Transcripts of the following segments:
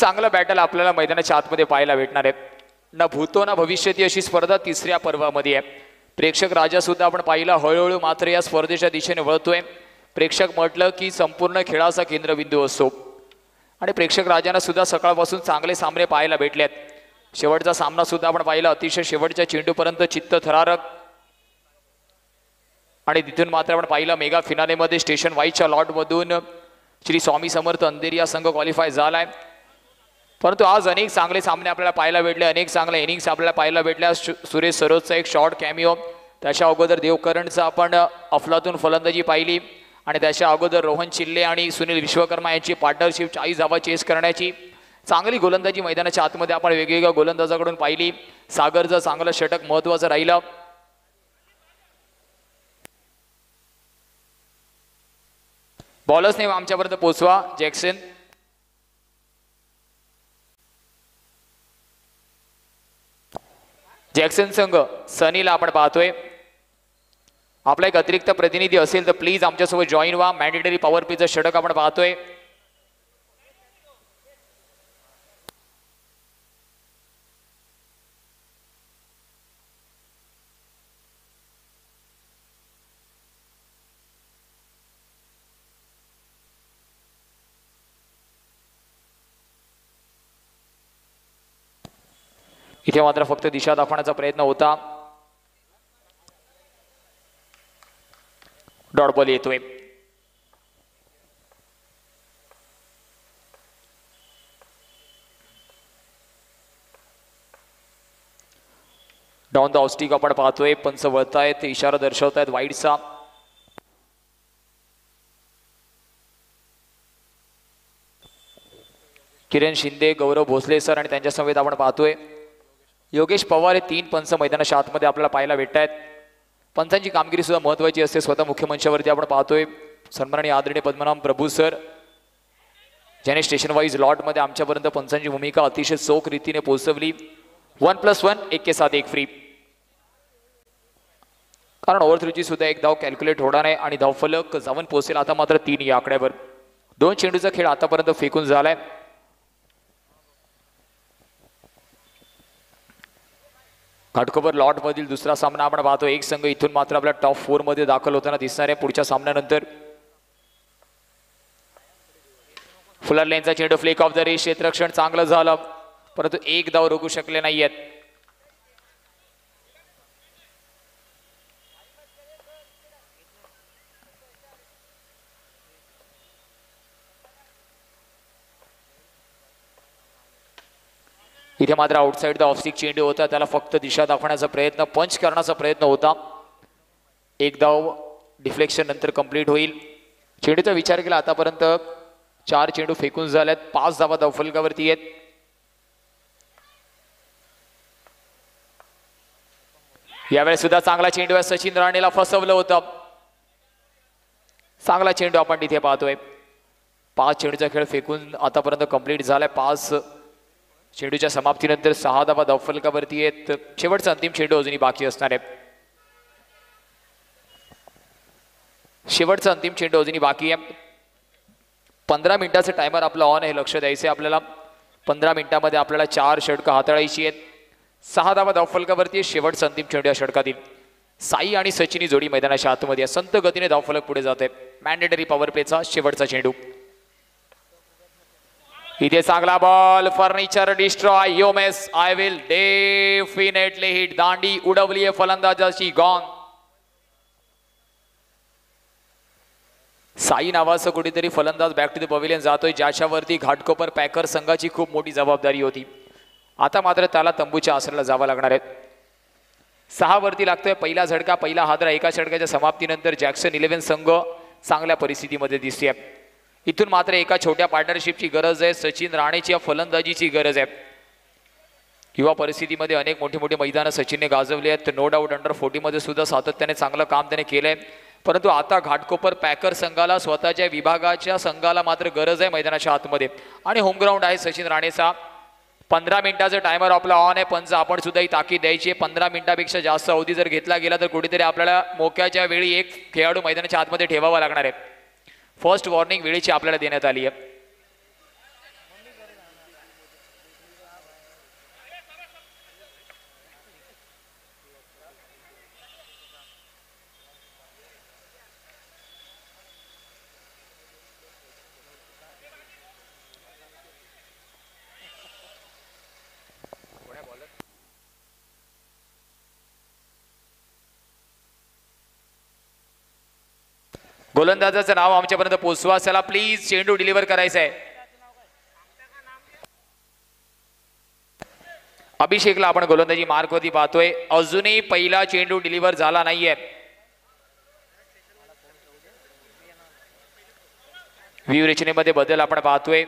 चांगलं बॅटल आपल्याला मैदानाच्या आतमध्ये पाहायला भेटणार आहे. ना भूतो ना भविष्यती अशी स्पर्धा तिसऱ्या पर्वामध्ये आहे. प्रेक्षक राजा सुद्धा आपण पाहिला हळूहळू मात्र या स्पर्धेच्या दिशेने वळतोय. प्रेक्षक म्हटलं की संपूर्ण खेळाचा केंद्रबिंदू असतो आणि प्रेक्षक राजांना सुद्धा सकाळपासून चांगले सामने पाहायला भेटलेत. शेवटचा सामना सुद्धा आपण पाहिला अतिशय शेवटच्या चेंडूपर्यंत चित्त थरारक आणि तिथून मात्र आपण पाहिलं मेगा फिनालेमध्ये स्टेशन वाईजच्या लॉटमधून श्री स्वामी समर्थ अंधेरी हा संघ क्वालिफाय झालाय. परंतु आज अनेक चांगले सामने आपल्याला पाहायला भेटले, अनेक चांगले इनिंग्स आपल्याला पाहायला भेटल्या. सुरेश सरोजचा एक शॉर्ट कॅमिओ, त्याच्या अगोदर देवकरणचा आपण अफलातून फलंदाजी पाहिली आणि त्याच्या अगोदर रोहन चिल्ले आणि सुनील विश्वकर्मा यांची पार्टनरशिप 40 धावा चेस करण्याची चांगली गोलंदाजी मैदानाच्या आतमध्ये आपण वेगवेगळ्या गोलंदाजाकडून पाहिली. सागरचं चांगलं षटक महत्त्वाचं राहिलं. बॉलर्सने आमच्यापर्यंत पोहोचवा. जॅक्सन संघ सनीला आपण पाहतोय. आपला एक अतिरिक्त प्रतिनिधी असेल तर प्लीज आमच्यासोबत जॉईन व्हा. मॅन्डेटरी पॉवर प्लेचं षटक आपण पाहतोय. इथे मात्र फक्त दिशा दाखवण्याचा प्रयत्न होता. डॉट बॉल येतोय. डाऊन द ऑस्टिक आपण पाहतोय. पंच वळतायत, इशारा दर्शवतायत वाईडचा. किरण शिंदे, गौरव भोसले सर आणि त्यांच्या समवेत आपण पाहतोय योगेश पवार. हे 3 पंच मैदानाच्या आतमध्ये आपल्याला पाहायला भेटत आहेत. पंचांची कामगिरी सुद्धा महत्त्वाची असते. स्वतः मुख्य मंचावरती आपण पाहतोय सन्माननीय आदरणीय पद्मनाभ प्रभू सर, ज्याने स्टेशन वाईज लॉटमध्ये आमच्यापर्यंत पंचांची भूमिका अतिशय चोख रीतीने पोहोचवली. 1+1 1 के साथ 1 फ्री. कारण ओव्हर 3ची सुद्धा एक धाव कॅल्क्युलेट होणार आहे आणि धावफलक जाऊन पोहोचेल आता मात्र 3 या आकड्यावर. 2 चेंडूचा खेळ आतापर्यंत फेकून झालाय. घाटकोपर लॉट मधील दुसरा सामना आपण पाहतो. एक संघ इथून मात्र आपल्या टॉप 4 मध्ये दाखल होताना दिसणार आहे पुढच्या सामन्यानंतर. फुलर लेनचा चेंडू फ्लेक ऑफ द रेस. क्षेत्ररक्षण चांगलं झालं परंतु एक धाव रोखू शकले नाहीयेत. इथे मात्र आउटसाइड द ऑफस्टिक चेंडू होता, त्याला फक्त दिशा दाखवण्याचा प्रयत्न, पंच करण्याचा प्रयत्न होता. एक धाव डिफ्लेक्शन नंतर कंप्लीट होईल. चेंडूचा विचार केला आतापर्यंत 4 चेंडू फेकून झाल्यात. 5 धावा धावफलकावरती आहेत. यावेळेस सुद्धा चांगला चेंडू आहे. सचिन राणेला फसवलं होतं. चांगला चेंडू आपण तिथे पाहतोय. 5 चेंडूचा खेळ फेकून आतापर्यंत कंप्लीट झालाय. 5 चेंडूच्या समाप्तीनंतर 6 धावा धावफलकावरती आहेत. शेवटचा अंतिम चेंडू अजूनही बाकी असणार आहे. शेवटचा अंतिम चेंडू अजूनही बाकी आहे. 15 मिनिटाचं टायमर आपलं ऑन आहे, लक्ष द्यायचं आपल्याला. 15 मिनिटांमध्ये आपल्याला 4 षटकं हाताळायची आहेत. 6 धावा धावफलकावरती आहे. शेवटचा अंतिम चेंडू या षटकातील साई आणि सचिनी जोडी मैदानाच्या आतमध्ये संत गतीने धावफलक पुढे जात आहे. मॅन्डेटरी पॉवर प्लेचा शेवटचा चेंडू. इथे चांगला बॉल. Furniture destroy. योमेस आय विल डेफिनेटली हिट. दांडी उडवली आहे फलंदाजाची. गॉन. साई नावाचं कुठेतरी फलंदाज बॅक टू द पवेलियन जातोय, ज्याच्यावरती घाटकोपर पॅकर संघाची खूप मोठी जबाबदारी होती. आता मात्र त्याला तंबूच्या आसराला जावं लागणार आहे. 6 वरती लागतोय. पहिला झटका, पहिला हादरा. एका षटकाच्या समाप्तीनंतर जॅक्सन 11 संघ चांगल्या परिस्थितीमध्ये दिसते. इथून मात्र एका छोट्या पार्टनरशिपची गरज आहे. सचिन राणेची या फलंदाजीची गरज आहे. युवा परिस्थितीमध्ये अनेक मोठी मोठी मैदानं सचिनने गाजवली आहेत. नो डाऊट अंडर 40 मध्ये सुद्धा सातत्याने चांगलं काम त्याने केलंय. परंतु आता घाटकोपर पॅकर संघाला स्वतःच्या विभागाच्या संघाला मात्र गरज आहे मैदानाच्या आतमध्ये आणि होम ग्राउंड आहे सचिन राणेचा. 15 मिनिटाचं टायमर आपला ऑन आहे. पंच आपण सुद्धा ही ताकीद द्यायची आहे. 15 मिनिटापेक्षा जास्त अवधी जर घेतला गेला तर कुठेतरी आपल्याला मोक्याच्या वेळी एक खेळाडू मैदानाच्या आतमध्ये ठेवावा लागणार आहे. फर्स्ट वॉर्निंग वेळेची आपल्याला देण्यात आली आहे. गोलंदाजाचं नाव आमच्यापर्यंत पोहोचवा. चला प्लीज चेंडू डिलिव्हर करायचा आहे. अभिषेकला आपण गोलंदाजी मार्कवरती पाहतोय. अजूनही पहिला चेंडू डिलिव्हर झाला नाहीये. व्यूहरचनेमध्ये बदल आपण पाहतोय.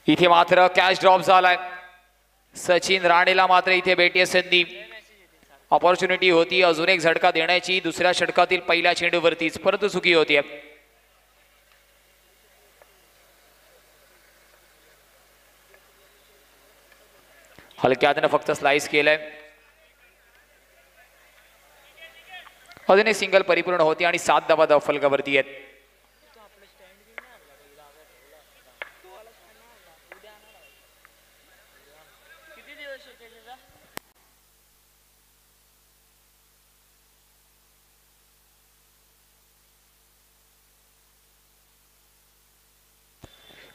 इथे मात्र कॅच ड्रॉप झालाय. सचिन राणेला मात्र इथे भेटीय संधी. ऑपॉर्च्युनिटी होती अजून एक झटका देण्याची दुसऱ्या षटकातील पहिल्या चेंडूवरतीच, परंतु चुकी होती. हलक्यातनं फक्त स्लाइस केलंय. अजून एक सिंगल परिपूर्ण होती आणि 7 धावा धावफलकावरती आहेत.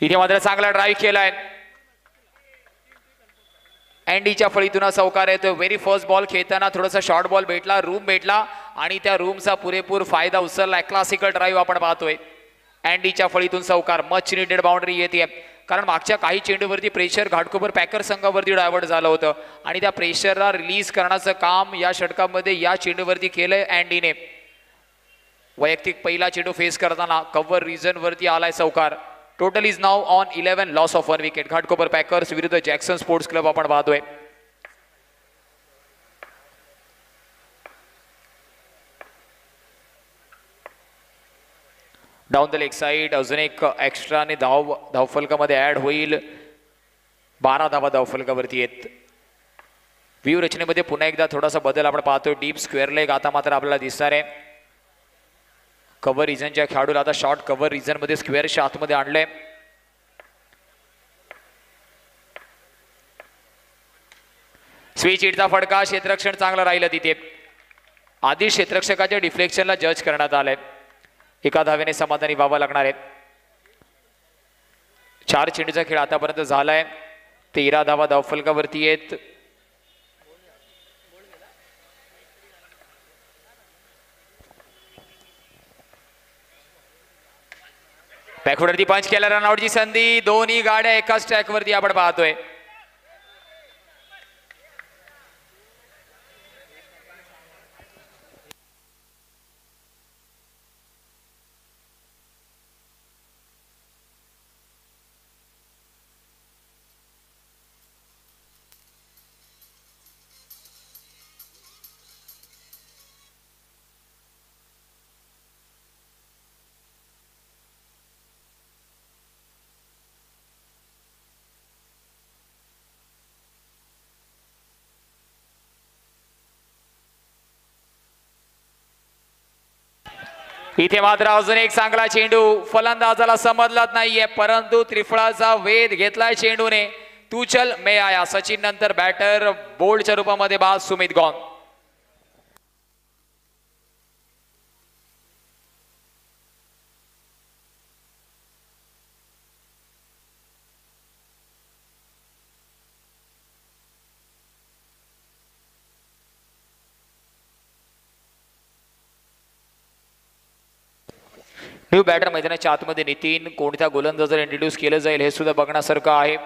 इथे मात्र चांगला ड्राईव्ह केलाय. अँडीच्या फळीतून चौकार येतो. व्हेरी फर्स्ट बॉल खेळताना थोडासा शॉर्ट बॉल भेटला, रूम भेटला आणि त्या रूमचा पुरेपूर फायदा उचललाय. क्लासिकल ड्राईव्ह आपण पाहतोय. अँडीच्या फळीतून चौकार, मच निडेड बाउंड्री येते. कारण मागच्या काही चेंडूवरती प्रेशर घाटकोपर पॅकर संघावरती डायव्हर्ट झालं होतं आणि त्या प्रेशरला रिलीज करण्याचं काम या षटकामध्ये या चेंडूवरती केलंय अँडीने. वैयक्तिक पहिला चेंडू फेस करताना कव्हर रिजन वरती आलाय चौकार. Total is now on 11, loss of 1 wicket. Ghatkopar packers विरुद्ध जॅक्सन स्पोर्ट्स क्लब आपण पाहतोय. डाऊन द लेग साइड अजून एक एक्स्ट्राने धावफलकामध्ये ऍड होईल. 12 धावा धावफलकावरती आहेत. व्ह्यू रचनेमध्ये पुन्हा एकदा थोडासा बदल आपण पाहतोय. डीप स्क्वेअर लेग आता मात्र आपल्याला दिसणार आहे. कव्हर रिजनच्या खेळाडूला आता शॉर्ट कव्हर रिजन मध्ये स्क्वेअरच्या आतमध्ये आणलंय. स्विच हिटचा फटका, क्षेत्ररक्षण चांगलं राहिलं तिथे. आधी क्षेत्ररक्षकाच्या डिफ्लेक्शनला जज करण्यात आलंय. एका धावेने समाधानी व्हावं लागणार आहे. 4 चेंडूचा खेळ आतापर्यंत झालाय. 13 धावा धावफलकावरती आहेत. बॅकवर्डवरती पंच केला, रनआउटची संधी. दोन्ही गाड्या एकाच ट्रॅकवरती आपण पाहतोय. इथे मात्र अजून एक चांगला चेंडू फलंदाजाला समजलाच नाहीये, परंतु त्रिफळाचा वेध घेतलाय चेंडूने. तू चल मे आया. सचिन नंतर बॅटर बोल्डच्या रूपामध्ये बाद सुमित गौन. न्यू बॅटर मैदानाच्या आतमध्ये नितीन. कोणत्या गोलंदाजाला इंट्रोड्यूस केलं जाईल हे सुद्धा बघण्यासारखं आहे.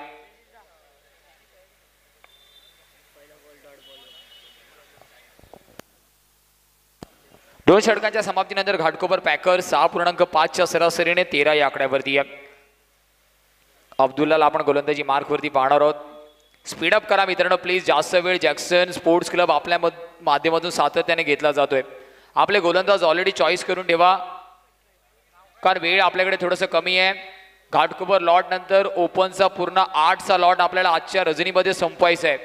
दोन षटकांच्या समाप्तीनंतर घाटकोपर पॅकर 6.5च्या सरासरीने 13 या आकड्यावरती आहे. अब्दुल्लाला आपण गोलंदाजी मार्कवरती पाहणार आहोत. स्पीडअप करा मित्रांनो प्लीज. जास्त वेळ जॅक्सन स्पोर्ट्स क्लब आपल्या माध्यमातून सातत्याने घेतला जातोय. आपले गोलंदाज ऑलरेडी चॉईस करून ठेवा, कारण वेळ आपल्याकडे थोडंसं कमी आहे. घाटकोपर लॉट नंतर ओपनचा पूर्ण 8चा लॉट आपल्याला आजच्या रजनीमध्ये संपवायचा आहे.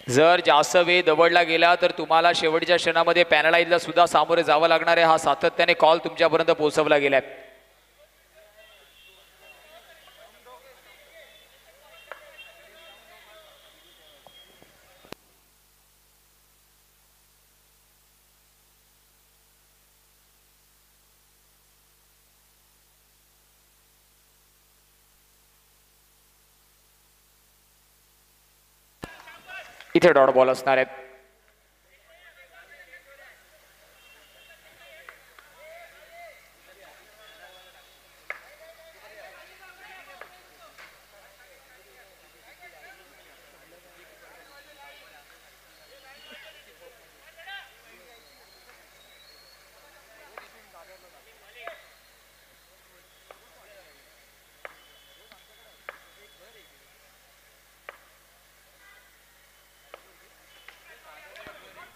जर जास्त वेळ दवडला गेला तर तुम्हाला शेवटच्या क्षणामध्ये पॅनलाइजला सुद्धा सामोरे जावं लागणार आहे. हा सातत्याने कॉल तुमच्यापर्यंत पोहोचवला गेलाय. इथे डॉट बॉल असणार आहेत.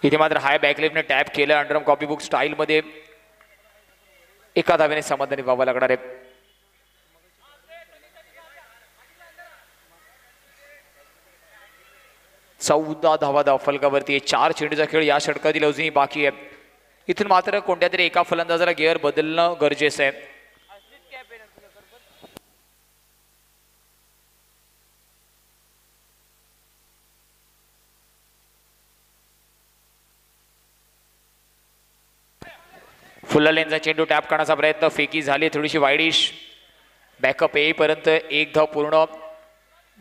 इथे मात्र हाय बॅकलेफने टॅप केलं. अंडरआर्म कॉपी बुक स्टाईल मध्ये एका धावेने समाधानी व्हावं लागणार आहे. चौदा धावा धाव फलकावरती. 4 चेंडूचा खेळ या षटकातील अजूनही बाकी आहे. इथून मात्र कोणत्या तरी एका फलंदाजाला गिअर बदलणं गरजेचं आहे. फुल्ला लेनचा चेंडू टॅप करण्याचा प्रयत्न, फेकी झाली थोडीशी वाईडिश. बॅकअप येईपर्यंत एक धाव पूर्ण.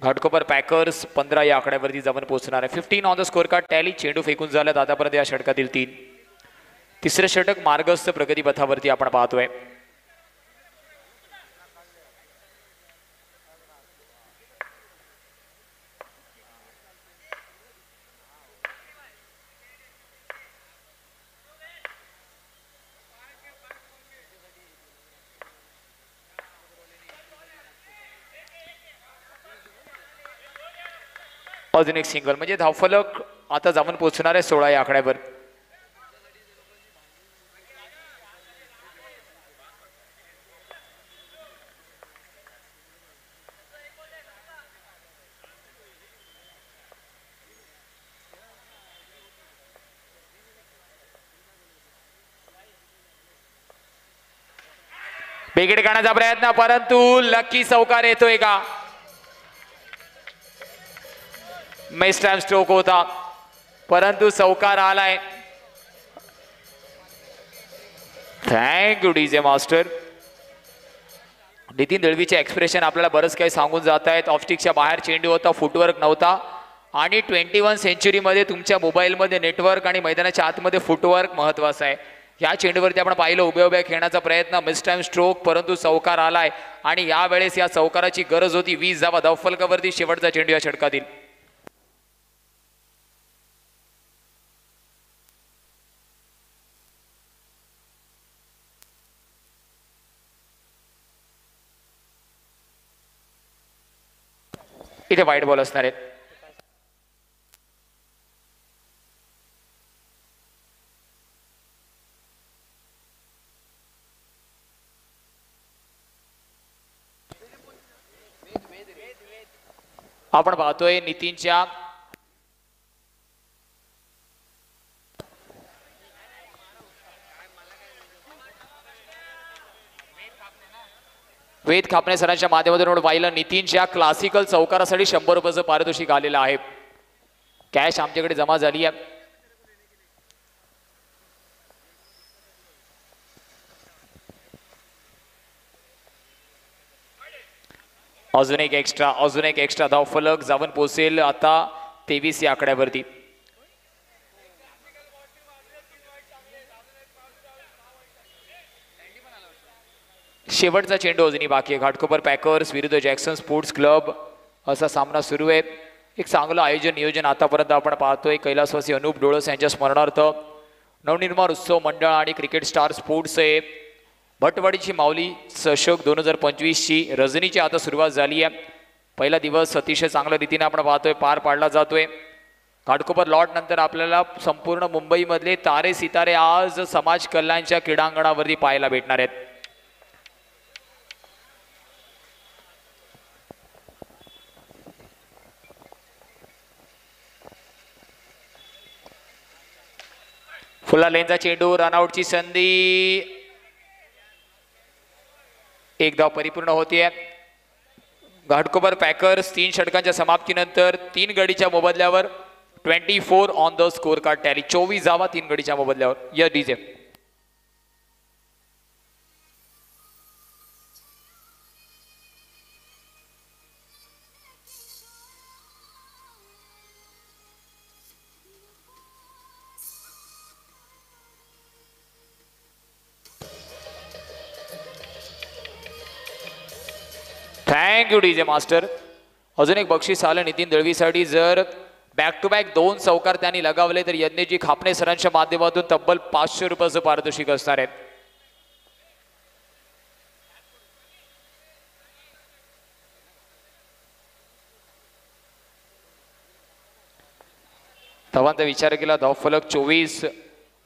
घाटकोपर पॅकर्स 15 या आकड्यावरती जाऊन पोहोचणार आहे. 15 on the score card tally. चेंडू फेकून झाल्यात आतापर्यंत या षटकातील 3. तिसरं षटक मार्गस्थ प्रगती पथावरती आपण पाहतोय. अजून एक सिंगल म्हणजे धावफलक आता जाऊन पोहोचणार आहे 16 या आकड्यावर. बेगेट काढण्याचा प्रयत्न, परंतु लकी चौकार येतोय का? मिस टाइम स्ट्रोक होता परंतु चौकार आलाय. Thank you DJ master. Nitin दळवीचे एक्सप्रेशन आपल्याला बरंच काही सांगून जात आहेत. ऑफस्टिकच्या बाहेर चेंडू होता, फुटवर्क नव्हता आणि 21 सेंचुरीमध्ये तुमच्या मोबाईलमध्ये नेटवर्क आणि मैदानाच्या आतमध्ये फुटवर्क महत्वाचं आहे. या चेंडूवरती आपण पाहिलं उभ्या उभ्या खेळण्याचा प्रयत्न, मिस टाइम स्ट्रोक परंतु चौकार आलाय आणि यावेळेस या चौकाराची गरज होती. 20 धावा धावफलकावरती. शेवटचा चेंडू या षटकातील. इथे वाईट बॉल असणार आहेत. आपण पाहतोय नितीनच्या वेद खापणे सरांच्या माध्यमातून पाहिलं. नितीनच्या क्लासिकल चौकारासाठी 100 रुपयाचं पारितोषिक आलेलं आहे. कॅश आमच्याकडे जमा झाली आहे. अजून एक एक्स्ट्रा धावफलक जाऊन पोहोचेल आता 23 या आकड्यावरती. शेवटचा चेंडू अजूनही बाकी आहे. घाटकोपर पॅकर्स विरुद्ध जॅक्सन स्पोर्ट्स क्लब असा सामना सुरू आहे. एक चांगलं आयोजन नियोजन आतापर्यंत आपण पाहतोय. कैलासवासी अनूप डोळस यांच्या स्मरणार्थ नवनिर्माण उत्सव मंडळ आणि क्रिकेट स्टार स्पोर्ट्स आहे. भटवाडीची माऊली चषक 2025 ची रजनीची आता सुरुवात झाली आहे. पहिला दिवस अतिशय चांगल्या रीतीने आपण पाहतोय पार पाडला जातोय. घाटकोपर लॉट नंतर आपल्याला संपूर्ण मुंबईमधले तारे सितारे आज समाज कल्याणच्या क्रीडांगणावरती पाहायला भेटणार आहेत. फुल्ला लेनचा चेंडू, रनआउटची संधी. एक धाव परिपूर्ण होतीये. घाटकोपर पॅकर्स 3 षटकांच्या समाप्तीनंतर 3 गडीच्या मोबदल्यावर 24 on the score card tally. 24 धावा 3 गडीच्या मोबदल्यावर. या डीजे थँक्यू डीजे मास्टर. अजून एक बक्षीस आलं नितीन दळवीसाठी. जर बॅक टू बॅक 2 चौकार त्यांनी लगावले तर यज्ञजी खापणे सरांच्या माध्यमातून तब्बल 500 रुपयाचं पारितोषिक असणार आहे. धावांचा विचार केला. धावफलक 24.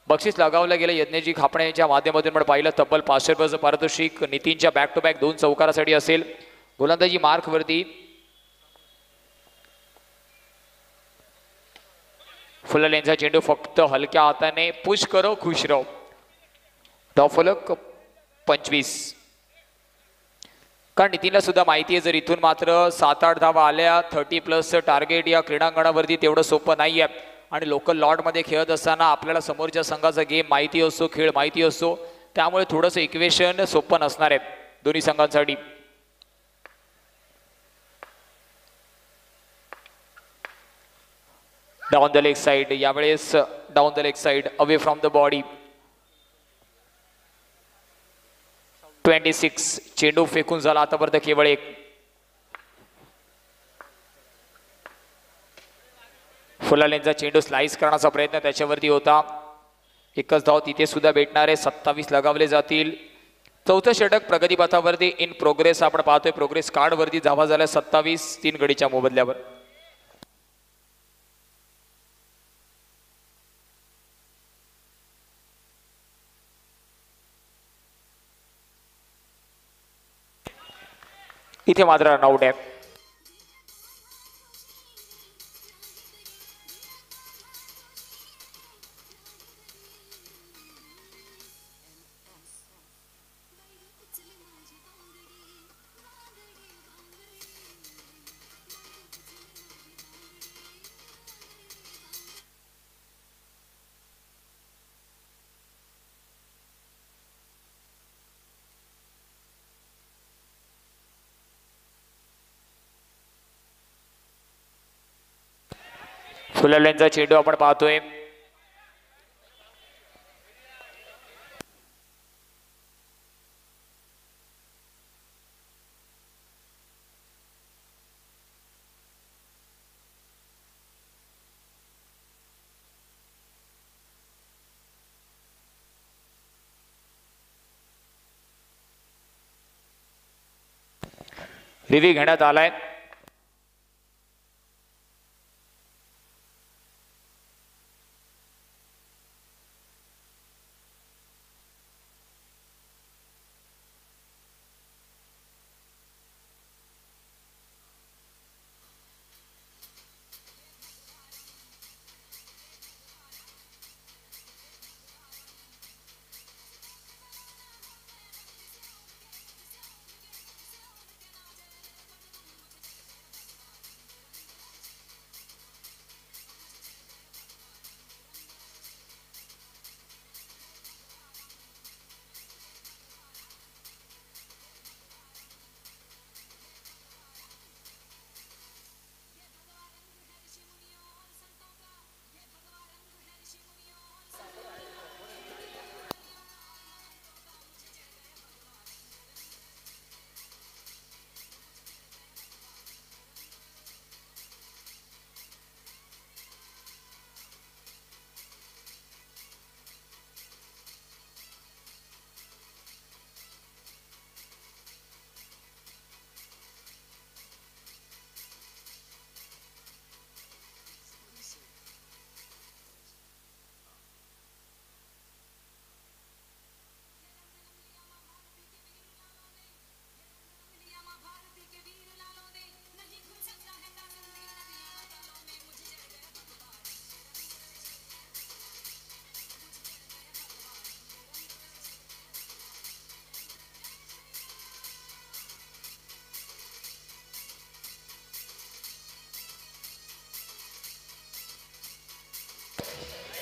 बक्षीस लगावलं गेलं यज्ञजी खापणेच्या माध्यमातून. पण पाहिलं तब्बल 500 रुपयाचं पारितोषिक नितीनच्या बॅक टू बॅक 2 चौकारासाठी असेल. गोलंदाजी मार्क वरती. फुल लेनचा चेंडू फक्त हलक्या हाताने पुश करो खुश राहो. धावफलक 25. कारण नितीनला सुद्धा माहिती आहे जर इथून मात्र 7-8 धावा आल्या 30+ टार्गेट या क्रीडांगणावरती तेवढं सोपं नाही आहे. आणि लोकल लॉटमध्ये खेळत असताना आपल्याला समोरच्या संघाचा गेम माहिती असतो, खेळ माहिती असतो, त्यामुळे थोडंसं इक्वेशन सोपं नसणार आहे दोन्ही संघांसाठी. Down the leg side. यावेळेस down the leg side away from the body. 26. चेंडू फेकून झाला आतापर्यंत केवळ एक. फुला लेनचा चेंडू स्लाइस करण्याचा प्रयत्न त्याच्यावरती होता. एकच धाव तिथे सुद्धा भेटणार आहे. 27 लगावले जातील. चौथं षटक प्रगतीपथावरती इन प्रोग्रेस आपण पाहतोय. प्रोग्रेस कार्ड वरती धावा झाल्या 27 3 गडीच्या मोबदल्यावर. इथे मात्र रनआउट आहे. फुल लेनचा चेंडू आपण पाहतोय. रिव्ह्यू घेण्यात आलाय.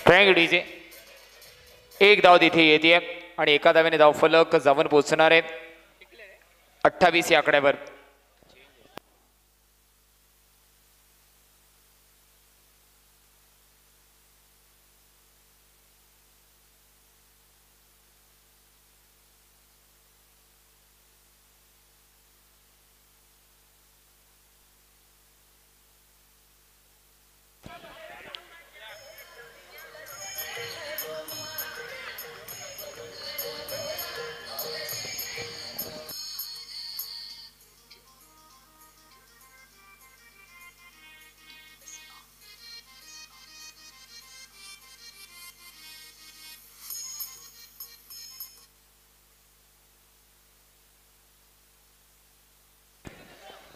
Thank you DJ. एक धाव तिथे येते आणि एका धाव्याने धावफलक जाऊन पोहोचणार आहे 28 या आकड्यावर.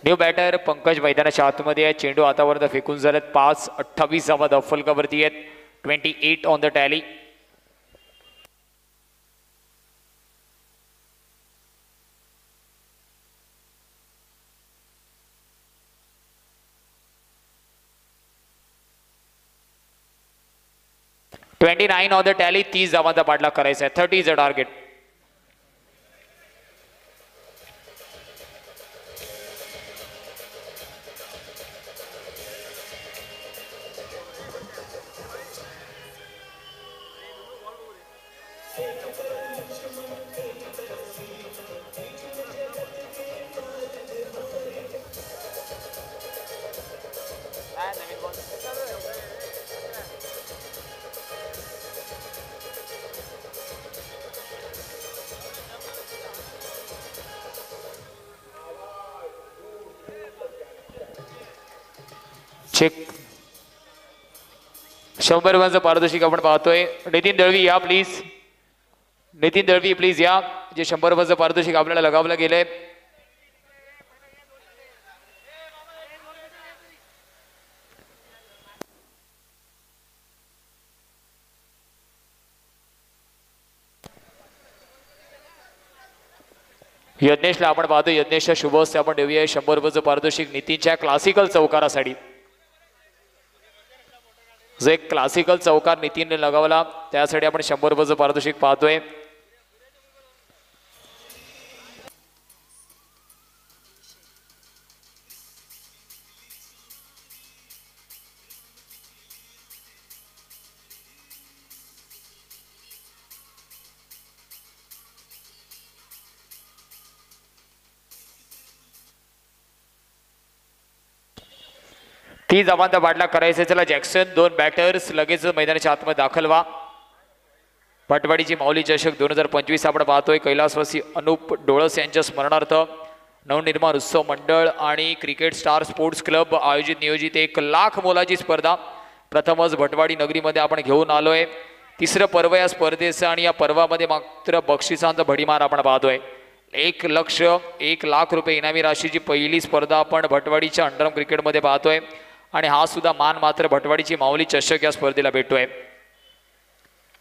न्यू बॅटर पंकज मैदानाच्या आतमध्ये आहे. चेंडू आतापर्यंत फेकून झालेत 5-28 धावा फलकावरती आहेत. 28 on the tally. $29 on the tally. 30 धावांचा पाठलाग करायचा आहे. 30 इज अ टार्गेट. चेक. 100 रनचं पारितोषिक आपण पाहतोय. नितीन दळवी या प्लीज. नितीन दळवी प्लीज या. जे 100 रनचं पारितोषिक आपल्याला लगावलं गेलंय. यज्ञेशला आपण पाहतो. यज्ञेशच्या शुभ हस्ते आपण देऊया 100 रनचं पारितोषिक नितीनच्या क्लासिकल चौकारासाठी. जो एक क्लासिकल चौकार नितीनने लगावला त्यासाठी आपण 100 रनचं पारितोषिक पाहतोय. ती जमानता पाठलाग करायचे. चला जॅक्सन 2 बॅटर्स लगेच मैदानाच्या आतमध्ये दाखल व्हा. भटवाडीची माऊली चषक 2025 आपण पाहतोय. कैलासवासी अनुप डोळस यांच्या स्मरणार्थ नवनिर्माण उत्सव मंडळ आणि क्रिकेट स्टार स्पोर्ट्स क्लब आयोजित नियोजित 1 लाख मोलाची स्पर्धा प्रथमच भटवाडी नगरीमध्ये आपण घेऊन आलोय. तिसरं पर्व या स्पर्धेचं आणि या पर्वामध्ये मात्र बक्षिसांचा भडीमार आपण पाहतोय. 1 लाख रुपये इनामी राशीची पहिली स्पर्धा आपण भटवाडीच्या अंडरआर्म क्रिकेटमध्ये पाहतोय आणि हा सुद्धा मान मात्र भटवाडीची माऊली चषक या स्पर्धेला भेटतोय.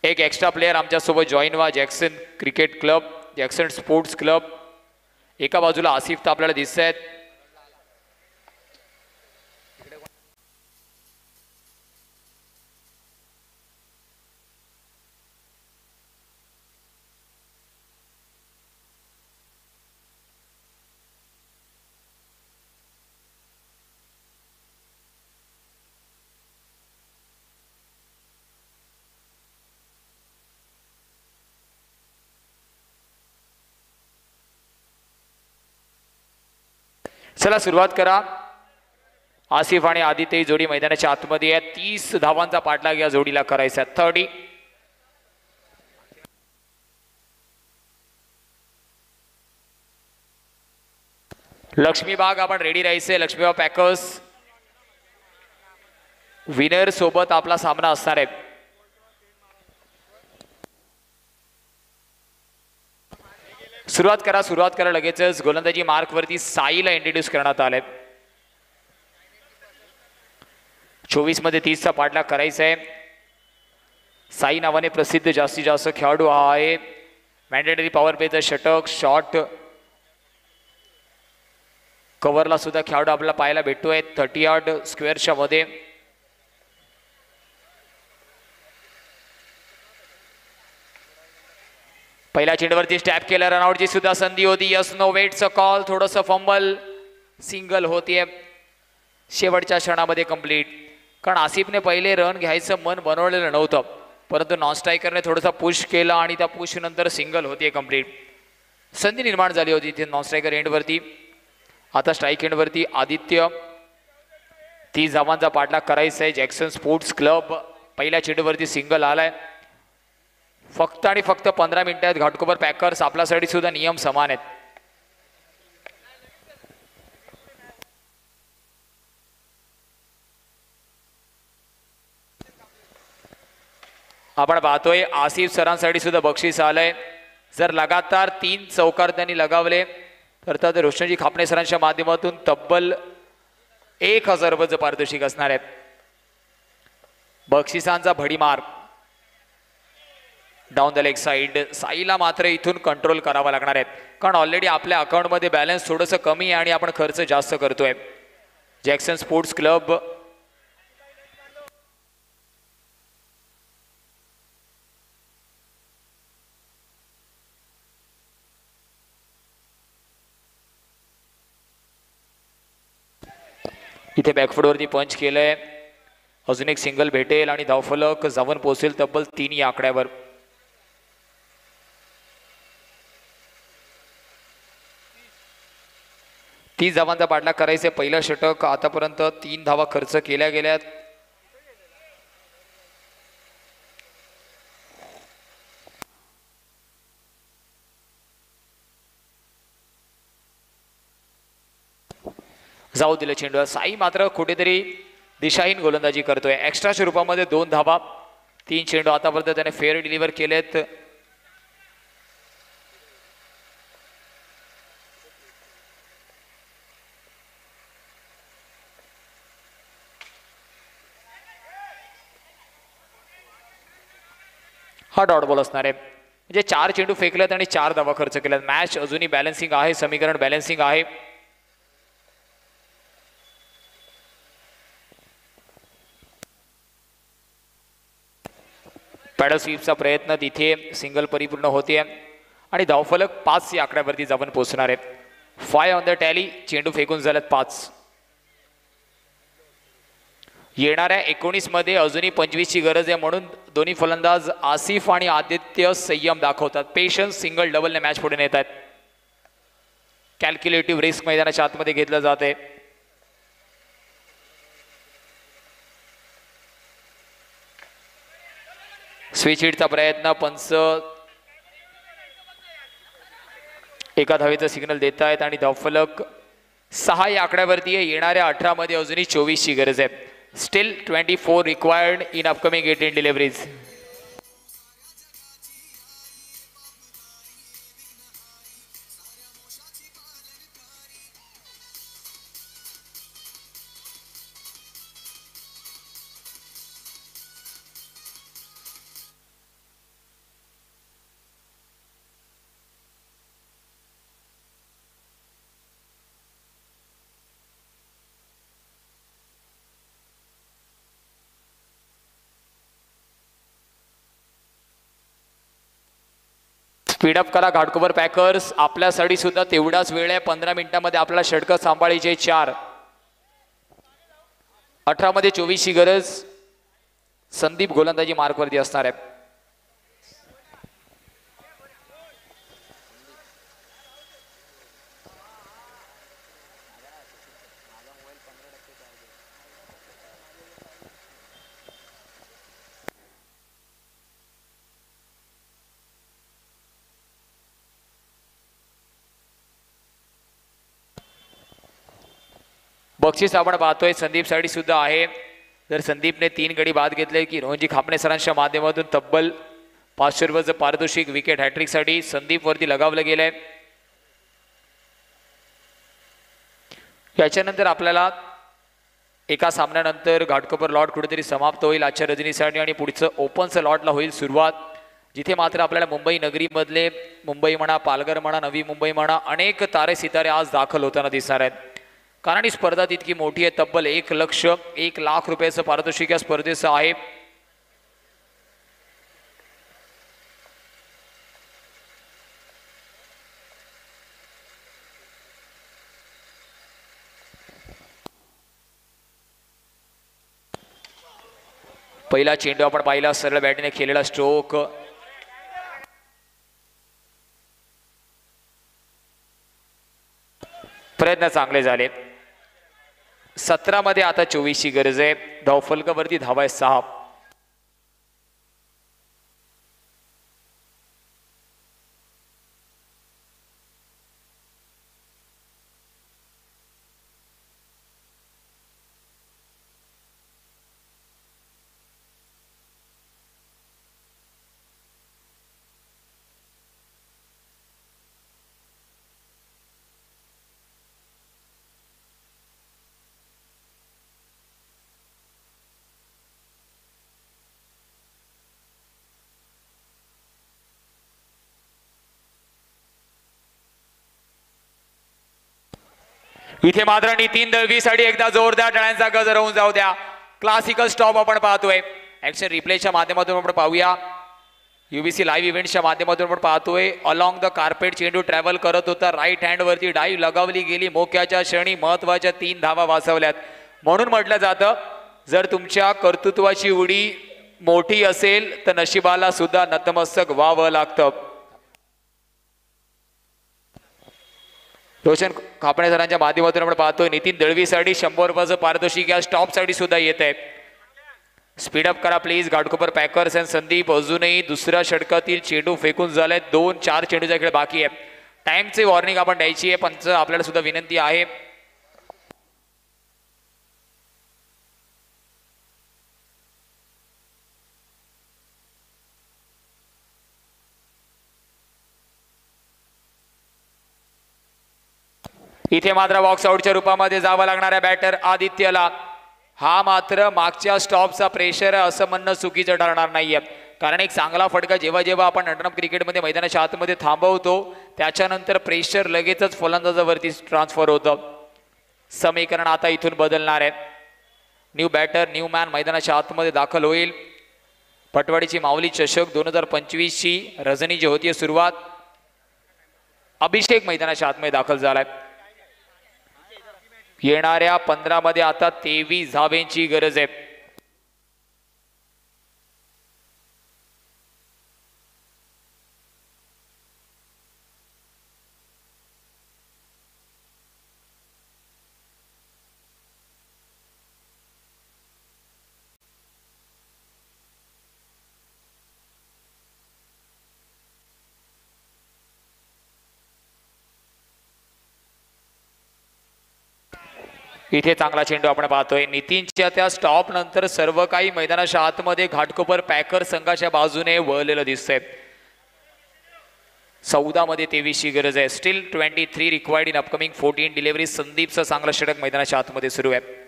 एक एक्स्ट्रा प्लेयर आमच्यासोबत जॉईन व्हा. Jackson cricket club, Jackson sports club. एका बाजूला आसिफ तर आपल्याला दिसत आहेत. चला सुरुवात करा. आसिफ आणि आदित्य ही जोडी मैदानाच्या आतमध्ये आहे. 30 धावांचा पाठलाग या जोडीला करायचा. 30. लक्ष्मीबाग आपण रेडी राहायचे. लक्ष्मीबाग पॅकर्स विनर सोबत आपला सामना असणार आहे. सुरुवात करा लगेचच. गोलंदाजी मार्क वरती साईला इंट्रोड्यूस करण्यात आले. 24 मध्ये 30चा पाठलाग करायचा आहे. साई नावाने प्रसिद्ध जास्तीत जास्त खेळाडू हा आहे. मॅन्डेटरी पॉवर प्लेचा षटक, शॉट, कव्हरला सुद्धा खेळाडू आपल्याला पाहायला भेटतोय. 30 यार्ड स्क्वेअरच्या मध्ये. पहिल्या चेंडूवरती स्टॅप केलं. रनआउटची सुद्धा संधी होती. यस नो वेटचं कॉल. थोडंसं फंबल. सिंगल होतीये शेवटच्या क्षणामध्ये कंप्लीट. कारण आसिफने पहिले रन घ्यायचं मन बनवलेलं नव्हतं, परंतु नॉन स्ट्रायकरने थोडासा पुश केला आणि त्या पुश नंतर सिंगल होतीये कंप्लीट. संधी निर्माण झाली होती इथे नॉन स्ट्रायकर एंडवरती. आता स्ट्राईक एंडवरती आदित्य. 30 धावांचा पाठलाग करायचा आहे. जॅक्सन स्पोर्ट्स क्लब पहिल्या चेंडूवरती सिंगल आलाय. फक्त आणि फक्त 15 मिनिटात घाटकोपर पॅकर्स. आपल्यासाठी सुद्धा नियम समान आहेत. आपण पाहतोय आसिफ सरांसाठी सुद्धा बक्षीस आलंय. जर लगातार 3 चौकार त्यांनी लगावले अर्थात रोशनजी खापणे सरांच्या माध्यमातून तब्बल 1000 रुपयाचं पारितोषिक असणार आहे. बक्षिसांचा भडीमार डाऊन द लेग साईड. साईला मात्र इथून कंट्रोल करावा लागणार आहे, कारण ऑलरेडी आपल्या अकाउंटमध्ये बॅलन्स थोडंसं कमी आहे आणि आपण खर्च जास्त करतोय. जॅक्सन स्पोर्ट्स क्लब इथे बॅकफुटवरती पंच केलंय. अजून एक सिंगल भेटेल आणि धावफलक जाऊन पोहोचेल तब्बल 3 या आकड्यावर. ती धावांचा पाठलाग करायचे. पहिलं षटक आतापर्यंत 3 धावा खर्च केल्या गेल्यात. जाऊ दिलं चेंडू. साई मात्र कुठेतरी दिशाहीन गोलंदाजी करतोय. एक्स्ट्राच्या रूपामध्ये 2 धावा 3 चेंडू आतापर्यंत त्याने फेअर डिलिव्हर केलेत. हा डॉट बॉल असणार आहे. म्हणजे 4 चेंडू फेकलेत आणि 4 धावा खर्च केल्यात. मॅच अजूनही बॅलन्सिंग आहे, समीकरण बॅलन्सिंग आहे. पॅडल स्वीपचा प्रयत्न तिथे सिंगल परिपूर्ण होते आणि धावफलक 5 या आकड्यावरती जाऊन पोहोचणार आहेत. 5 ऑन द टॅली. चेंडू फेकून झाल्यात 5. येणाऱ्या 19 मध्ये अजूनही 25 ची गरज आहे, म्हणून दोन्ही फलंदाज आसिफ आणि आदित्य संयम दाखवतात. पेशन्स. सिंगल डबलने मॅच पुढे नेत आहेत. कॅल्क्युलेटिव्ह रिस्क मैदानाच्या आतमध्ये घेतलं जाते. स्विच हिटचा प्रयत्न. पंच एका धावेचा सिग्नल देत आहेत आणि धावफलक 6 या आकड्यावरती आहे. येणाऱ्या 18 मध्ये अजूनही 24 ची गरज आहे. Still 24 required in upcoming 18 deliveries. Speed up करा घाटकोपर पॅकर्स. आपल्यासाठी सुद्धा तेवढाच वेळ आहे. 15 मिनिटांमध्ये आपल्याला षटकं सांभाळायचे 4. 18 मध्ये 24 ची गरज. संदीप गोलंदाजी मार्कवरती असणार आहे. बक्षीस आपण पाहतोय संदीप साठी सुद्धा आहे. जर संदीपने 3 गडी बाद घेतले की रोहनजी खापणे सरांच्या माध्यमातून तब्बल 500 रुपयाचं पारितोषिक विकेट हॅट्रिक साठी संदीप वरती लगावलं गेलंय. याच्यानंतर आपल्याला एका सामन्यानंतर घाटकोपर लॉट कुठेतरी समाप्त होईल आजच्या रजनीसाठी आणि पुढचं ओपनचं लॉटला होईल सुरुवात, जिथे मात्र आपल्याला मुंबई नगरीमधले मुंबई म्हणा, पालघर म्हणा, नवी मुंबई म्हणा अनेक तारे सितारे आज दाखल होताना दिसणार आहेत. कारण ही स्पर्धा तितकी मोठी आहे. तब्बल 1 लाख रुपयाचं पारितोषिक या स्पर्धेचं आहे. पहिला चेंडू आपण पाहिला, सरळ बॅटीने खेळलेला स्ट्रोक. प्रयत्न चांगले झाले. 17 मध्ये आता 24 ची गरज आहे. धावफलकावरती धावा 6. इथे मात्र नितीन दळवीसाठी एकदा जोरदार टाळ्यांचा गजर होऊन जाऊ द्या. क्लासिकल स्टॉप आपण पाहतोय. ऍक्शन रिप्लेच्या माध्यमातून आपण पाहूया. UBC लाईव्ह इव्हेंटच्या माध्यमातून आपण पाहतोय. अलॉंग द कार्पेट चेंडू ट्रॅव्हल करत होता. राईट हँड वरती डाईव्ह लगावली गेली. मोक्याच्या क्षणी महत्वाच्या 3 धावा वाचवल्यात. म्हणून म्हटलं जातं जर तुमच्या कर्तृत्वाची उडी मोठी असेल तर नशिबाला सुद्धा नतमस्तक व्हावं लागतं. रोशन खापणे सरांच्या माध्यमातून आपण पाहतोय नितीन दळवीसाठी 100 रुपयाचं पारितोषिक या स्टॉपसाठी सुद्धा येत आहे. स्पीडअप करा please. Ghatkopar packers and Sandeep अजूनही दुसऱ्या षटकातील चेंडू फेकून झाले. 2-4 चेंडूचा खेळ बाकी आहे. टाइमचे वॉर्निंग आपण द्यायची आहे. पंच आपल्याला सुद्धा विनंती आहे. इथे मात्र बॉक्स आउटच्या रूपामध्ये जावं लागणाऱ्या बॅटर आदित्यला. हा मात्र मागच्या स्टॉपचा प्रेशर आहे असं म्हणणं चुकीचं ठरणार नाहीये. कारण एक चांगला फटका जेव्हा जेव्हा आपण अंडरआर्म क्रिकेटमध्ये मैदानाच्या आतमध्ये थांबवतो त्याच्यानंतर प्रेशर लगेचच फलंदाजावरती ट्रान्सफर होतं. समीकरण आता इथून बदलणार आहे. न्यू बॅटर न्यू मॅन मैदानाच्या आतमध्ये दाखल होईल. पटवाडीची माऊली चषक 2025ची रजनी जी होती सुरुवात. अभिषेक मैदानाच्या आतमध्ये दाखल झालाय. येणाऱ्या 15 मध्ये आता 23 धावेंची गरज आहे. इथे चांगला चेंडू आपण पाहतोय. नितीनच्या त्या स्टॉप नंतर सर्व काही मैदानाच्या आतमध्ये घाटकोपर पॅकर संघाच्या बाजूने वळलेलं दिसतंय. 14 मध्ये 23 ची गरज आहे. Still 23 required in upcoming 14 delivery. संदीपचं चांगलं षटक मैदानाच्या आतमध्ये सुरू आहे.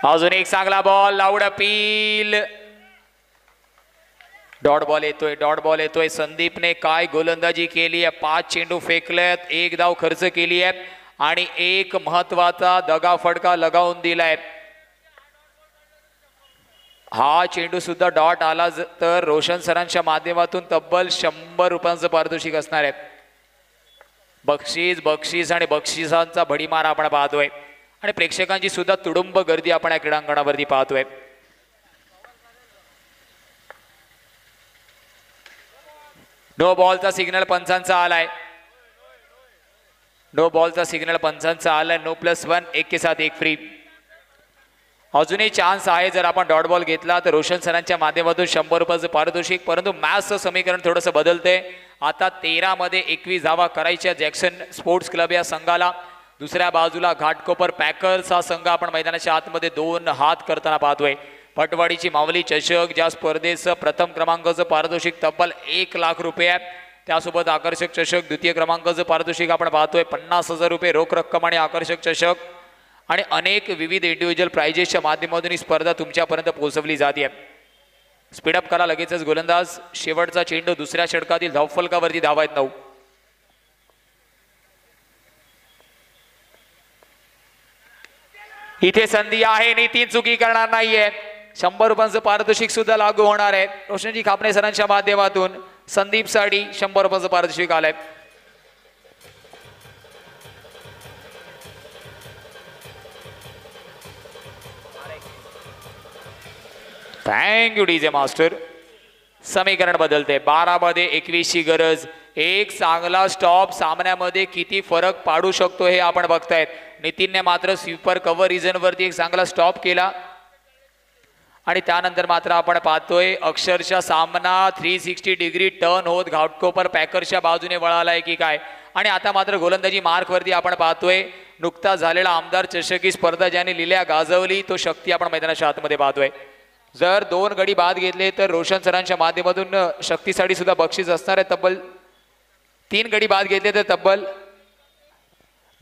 अजून एक चांगला ball. Loud appeal. Dot ball येतोय. संदीपने काय गोलंदाजी केली आहे. 5 चेंडू फेकलेत. 1 धाव खर्च केली आहे आणि एक महत्वाचा दगा फटका लगावून दिलाय. हा चेंडू सुद्धा डॉट आला तर रोशन सरांच्या माध्यमातून तब्बल 100 रुपयांचं पारितोषिक असणार आहे. बक्षीस आणि बक्षिसांचा भडीमार आपण पाहतोय आणि प्रेक्षकांची सुद्धा तुडुंब गर्दी आपण या क्रीडांगणावरती पाहतोय. नो बॉलचा सिग्नल पंचांचा आलाय. नो +1 1 के साथ 1 फ्री. अजूनही चान्स आहे. जर आपण डॉट बॉल घेतला तर रोशन सरांच्या माध्यमातून 100 रुपयाचं पारितोषिक. परंतु मॅचचं समीकरण थोडंसं बदलतंय. आता 13 मध्ये 21 धावा करायच्या जॅक्सन स्पोर्ट्स क्लब या संघाला. दुसऱ्या बाजूला घाटकोपर पॅकर्स हा संघ आपण मैदानाच्या आतमध्ये 2 हात करताना पाहतोय. पटवाडीची माऊली चषक ज्या स्पर्धेचं प्रथम क्रमांकाचं पारितोषिक तब्बल 1 लाख रुपये आहे. त्यासोबत आकर्षक चषक द्वितीय क्रमांकाचं पारितोषिक आपण पाहतोय 50,000 रुपये रोख रक्कम आणि आकर्षक चषक आणि अनेक विविध इंडिव्हिज्युअल प्राइजेसच्या माध्यमातून ही स्पर्धा तुमच्यापर्यंत पोहोचवली जाते. स्पीडअप करा लगेचच गोलंदाज. शेवटचा चेंडू दुसऱ्या षटकातील धावफलकावरती धावा आहेत 9. इथे संधी आहे. नितीन चुकी करणार नाहीये. 100 रुपयांचं पारितोषिक सुद्धा लागू होणार आहे. रोशनजी खापणे सरांच्या माध्यमातून संदीप साठी 100 रुपयांचं पारितोषिक आलंय. Thank you DJ master. समीकरण बदलते. 12 मध्ये 21 ची गरज. एक चांगला स्टॉप सामन्यामध्ये किती फरक पाडू शकतो हे आपण बघतायत. नितीनने मात्र स्वीपर कव्हर रिजन वरती एक चांगला स्टॉप केला आणि त्यानंतर मात्र आपण पाहतोय अक्षरशः सामना 360 डिग्री टर्न होत घाटकोपर पॅकर्सच्या बाजूने वळालाय की काय. आणि आता मात्र गोलंदाजी मार्क वरती आपण पाहतोय नुकता झालेला आमदार चषकी स्पर्धा ज्याने लिल्या गाजवली तो शक्ती आपण मैदानाच्या आतमध्ये पाहतोय. जर 2 गडी बाद घेतले तर रोशन सरांच्या माध्यमातून शक्तीसाठी सुद्धा बक्षीस असणार आहे. तब्बल 3 गडी बाद घेतले तर तब्बल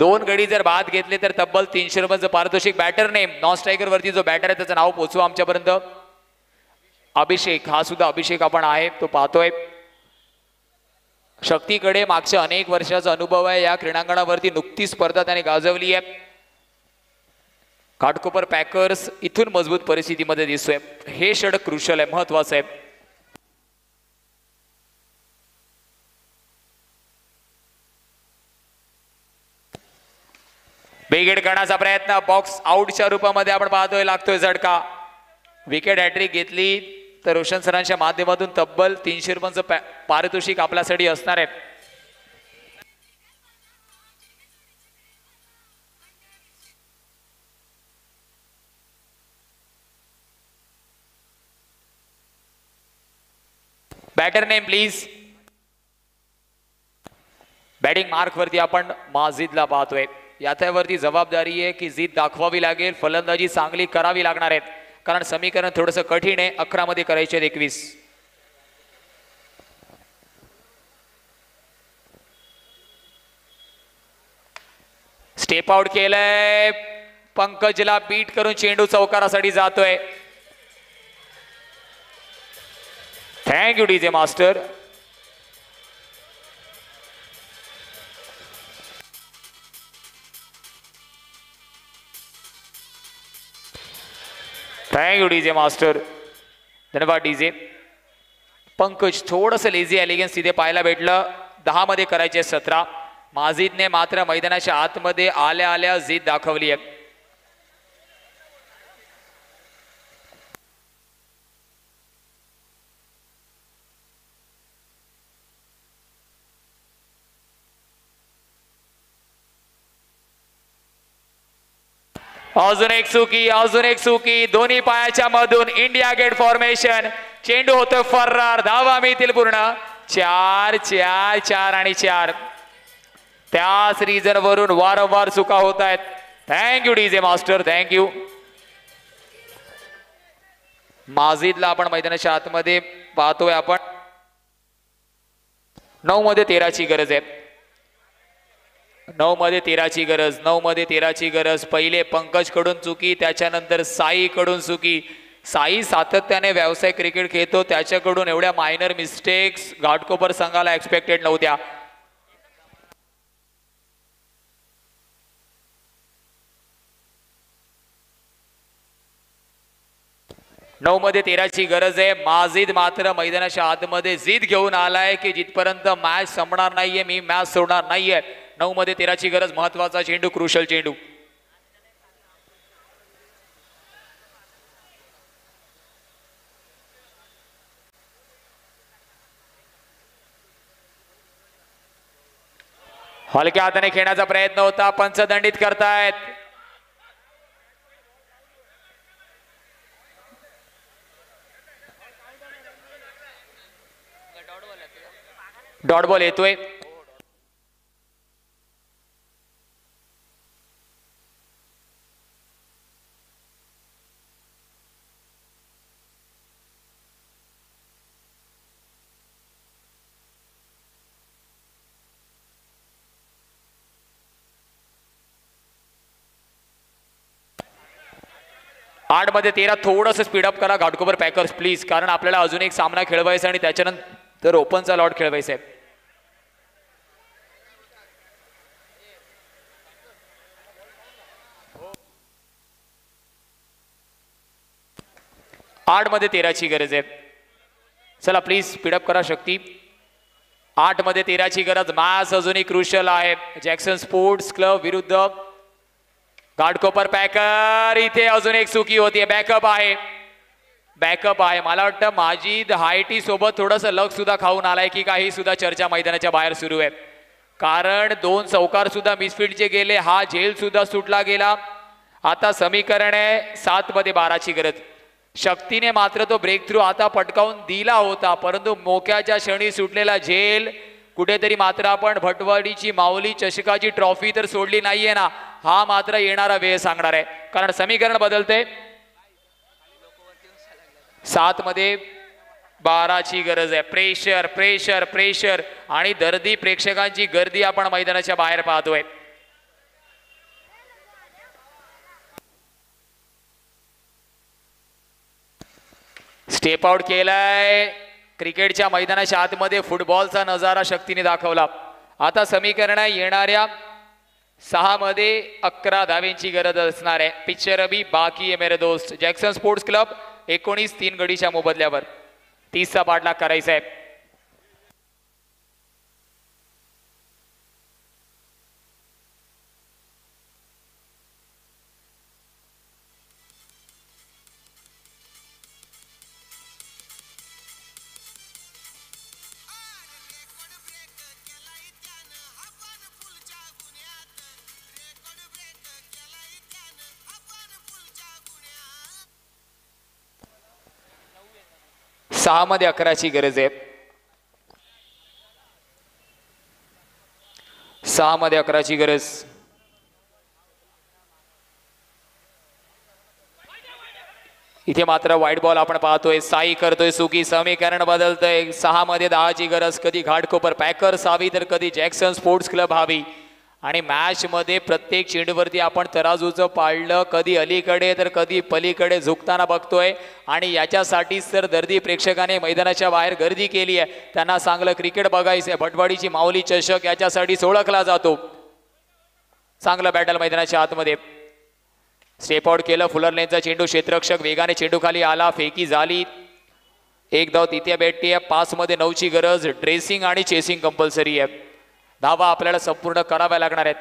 2 गडी जर बाद घेतले तर तब्बल 300 रुपयाचं पारितोषिक. बॅटर नेम नॉन स्ट्रायकर वरती जो बॅटर आहे त्याचं नाव पोहोचवा आमच्यापर्यंत. अभिषेक, हा सुद्धा अभिषेक आपण आहे तो पाहतोय. शक्तीकडे मागच्या अनेक वर्षाचा अनुभव आहे. या क्रीडांगणावरती नुकतीच स्पर्धा त्याने गाजवली आहे. घाटकोपर पॅकर्स इथून मजबूत परिस्थितीमध्ये दिसतोय. हे षटक क्रुशल आहे, महत्वाचं आहे. बेगेड करण्याचा प्रयत्न, बॉक्स आउटच्या रूपामध्ये आपण पाहतोय, लागतोय झटका. विकेट हॅट्रिक घेतली तर रोशन सरांच्या माध्यमातून तब्बल 300 रुपयांचं पारितोषिक आपल्यासाठी असणार आहे. Batter name please. Batting mark वरती आपण माजिदला पाहतोय. याच्यावरती जबाबदारी आहे की जीत दाखवावी लागेल, फलंदाजी चांगली करावी लागणार आहे, कारण समीकरण थोडंसं कठीण आहे. 11 मध्ये करायचे आहेत 21. स्टेप आउट केलंय, पंकजला बीट करून चेंडू चौकारासाठी जातोय. Thank you DJ master. Thank you DJ master, धन्यवाद डीजे. पंकज थोडंसं लेझी एलिगन्स तिथे पाहायला भेटलं. 10 मध्ये करायचे 17. माजिदने मात्र मैदानाच्या आतमध्ये आल्या आल्या जीत दाखवली आहे. अजून एक चुकी, अजून एक चुकी. दोन्ही पायाच्या मधून इंडिया गेट फॉर्मेशन. चेंडू होतो फर्रार. धावा मिळतील पूर्ण 4 4 4 आणि 4. त्याच रिझन वरून वारंवार चुका होत आहेत. Thank you DJ master, thank you. माजिदला आपण मैदानाच्या आतमध्ये पाहतोय. आपण 9 मध्ये 13ची गरज आहे. 9 मध्ये 13ची गरज, 9 मध्ये 13ची गरज. पहिले पंकज कडून चुकी, त्याच्यानंतर साई कडून चुकी. साई सातत्याने व्यावसायिक क्रिकेट खेळतो, त्याच्याकडून एवढ्या मायनर मिस्टेक्स घाटकोपर संघाला एक्सपेक्टेड नव्हत्या. नऊ मध्ये 13ची गरज आहे. माजिद मात्र मैदानाच्या आतमध्ये जिद घेऊन आलाय की जिथपर्यंत मॅच संपणार नाहीये मी मॅच सोडणार नाहीये. 9 मध्ये 13ची गरज. महत्वाचा चेंडू, क्रुशल चेंडू. हलक्या हाताने खेळण्याचा प्रयत्न होता, पंच दंडित करतायत. डॉट बॉल येतोय. आठ मध्ये 13 थोडंसं स्पीडअप करा घाटकोपर पॅकर्स प्लीज, कारण आपल्याला अजून एक सामना खेळवायचा आणि त्याच्यानंतर ओपनचा लॉट खेळवायचा आहे. आठ मध्ये 13ची गरज आहे. चला प्लीज स्पीडअप करा शक्ती. 8 मध्ये 13ची गरज. मॅच अजूनही क्रुशियल आहे. जॅक्सन स्पोर्ट्स क्लब विरुद्ध घाटकोपर पॅकर. इथे अजून एक चुकी होती. बॅकअप आहे, बॅकअप आहे. मला वाटतं माजिद हायटी सोबत थोडंसं लक सुद्धा खाऊन आलाय की काही सुद्धा चर्चा मैदानाच्या बाहेर सुरू आहे, कारण 2 चौकार सुद्धा मिसफील्डचे गेले. हा झेल सुद्धा सुटला गेला. आता समीकरण आहे 7 मध्ये 12ची गरज. शक्तीने मात्र तो ब्रेक थ्रू आता पटकावून दिला होता, परंतु मोक्याच्या क्षणी सुटलेला झेल कुठेतरी मात्र आपण भटवाडीची माऊली चषकाची ट्रॉफी तर सोडली नाहीये ना, हा मात्र येणारा वेळ सांगणार आहे, कारण समीकरण बदलते. 7 मध्ये 12ची गरज आहे. प्रेशर प्रेशर प्रेशर आणि दर्दी प्रेक्षकांची गर्दी आपण मैदानाच्या बाहेर पाहतोय. स्टेप आउट केलाय. क्रिकेटच्या मैदानाच्या आतमध्ये फुटबॉलचा नजारा शक्तीने दाखवला. आता समीकरण येणाऱ्या 6 मध्ये 11 धावेंची गरज असणार आहे. पिक्चर अभी बाकी है मेरे दोस्त. जॅक्सन स्पोर्ट्स क्लब 19 3 गडीच्या मोबदल्यावर 30चा पाठलाग करायचा आहे. सहा मध्ये 11ची गरज आहे. 6 मध्ये 11ची गरज. इथे मात्र व्हाईट बॉल आपण पाहतोय. साई करतोय सुकी. समीकरण बदलतंय. 6 मध्ये 10ची गरज. कधी घाटकोपर पॅकर्स हवी तर कधी जॅक्सन स्पोर्ट्स क्लब हवी. आणि मॅच मध्ये प्रत्येक चेंडूवरती आपण तराजूचं पाळलं. कधी अलीकडे तर कधी पलीकडे झुकताना बघतोय. आणि याच्यासाठीच तर दर्दी प्रेक्षकाने मैदानाच्या बाहेर गर्दी केली आहे. त्यांना चांगलं क्रिकेट बघायचंय. भटवाडीची माऊली चषक याच्यासाठीच ओळखला जातो. चांगलं बॅटल मैदानाच्या आतमध्ये. स्टेप आउट केलं. फुलर लेनचा चेंडू. क्षेत्ररक्षक वेगाने चेंडू खाली आला. फेकी झाली. एक धाव तिथे भेटते. 5 मध्ये 9ची गरज. ड्रेसिंग आणि चेसिंग कंपल्सरी आहे. धावा आपल्याला संपूर्ण कराव्या लागणार आहेत.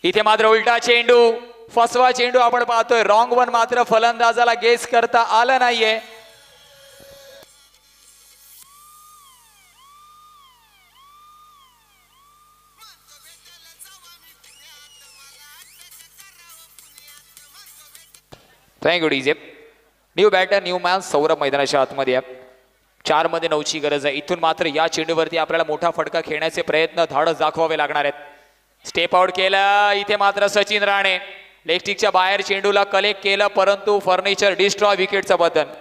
इथे मात्र उलटा चेंडू. फसवा चेंडू आपण पाहतोय. रॉंग वन मात्र फलंदाजाला गेस करता आलं नाहीये. Thank you DJ. New batter new man. Saurabh मैदानाच्या आतमध्ये आहे. 4 मध्ये 9ची गरज आहे. इथून मात्र या चेंडूवरती आपल्याला मोठा फटका खेळण्याचे प्रयत्न धाडस दाखवावे लागणार आहेत. स्टेप आउट केला. इथे मात्र सचिन राणे लेगस्टिकच्या बाहेर चेंडूला कलेक्ट केलं परंतु फर्निचर डिस्ट्रॉय. विकेटचं पतन.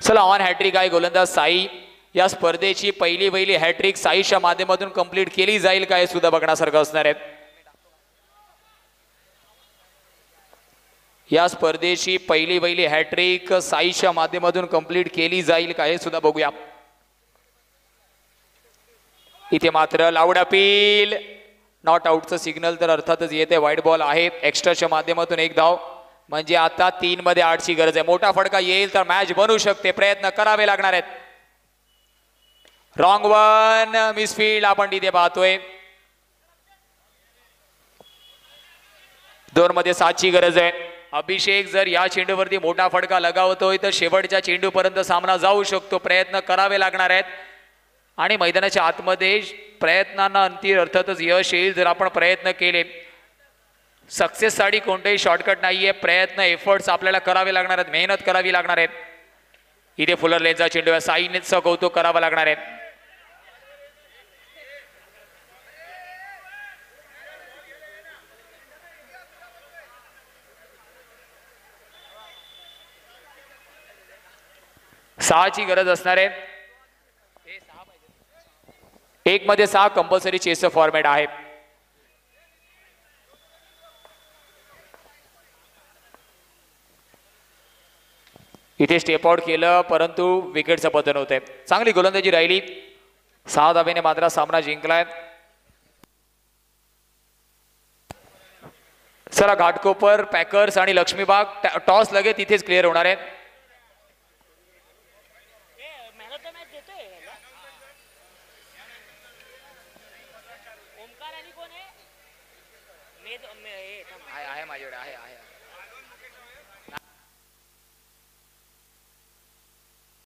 चला ऑन हॅट्रिक आहे गोलंदाज साई. या स्पर्धेची पहिली हॅट्रिक साईच्या माध्यमातून कंप्लीट केली जाईल का हे सुद्धा बघण्यासारखं असणार आहे. या स्पर्धेची पहिली हॅट्रिक साईच्या माध्यमातून कंप्लीट केली जाईल का हे सुद्धा बघूया. इथे मात्र लाऊड अपील. नॉट आउटचं सिग्नल तर अर्थातच येते. व्हाईट बॉल आहे. एक्स्ट्राच्या माध्यमातून एक धाव. म्हणजे आता 3 मध्ये 8ची गरज आहे. मोठा फटका येईल तर मॅच बनू शकते. प्रयत्न करावे लागणार आहेत. Wrong one. मिसफील्ड आपण तिथे पाहतोय. 2 मध्ये 7ची गरज आहे. अभिषेक जर या चेंडूवरती मोठा फटका लगावतोय तर शेवटच्या चेंडूपर्यंत सामना जाऊ शकतो. प्रयत्न करावे लागणार आहेत. आणि मैदानाच्या आतमध्ये प्रयत्नांना अंतिम अर्थातच यश येईल जर आपण प्रयत्न केले. सक्सेस साठी कोणतेही शॉर्टकट नाहीये. प्रयत्न एफर्ट्स आपल्याला करावे लागणार आहेत. मेहनत करावी लागणार आहेत. इथे फुलर लेनचा चेंडू. साईनेच कौतुक करावं लागणार आहे. सहाची गरज असणार आहे. 1 मध्ये 6 कंपल्सरी चेसचं फॉर्मॅट आहे. इथे स्टेप आउट केलं परंतु विकेटचं पतन होत आहे. चांगली गोलंदाजी राहिली. 6 धावेने मात्र सामना जिंकलाय. चला घाटकोपर पॅकर्स आणि लक्ष्मीबाग टॉस लगेच तिथेच क्लिअर होणार आहे. आहे माझ्याकडे आहे.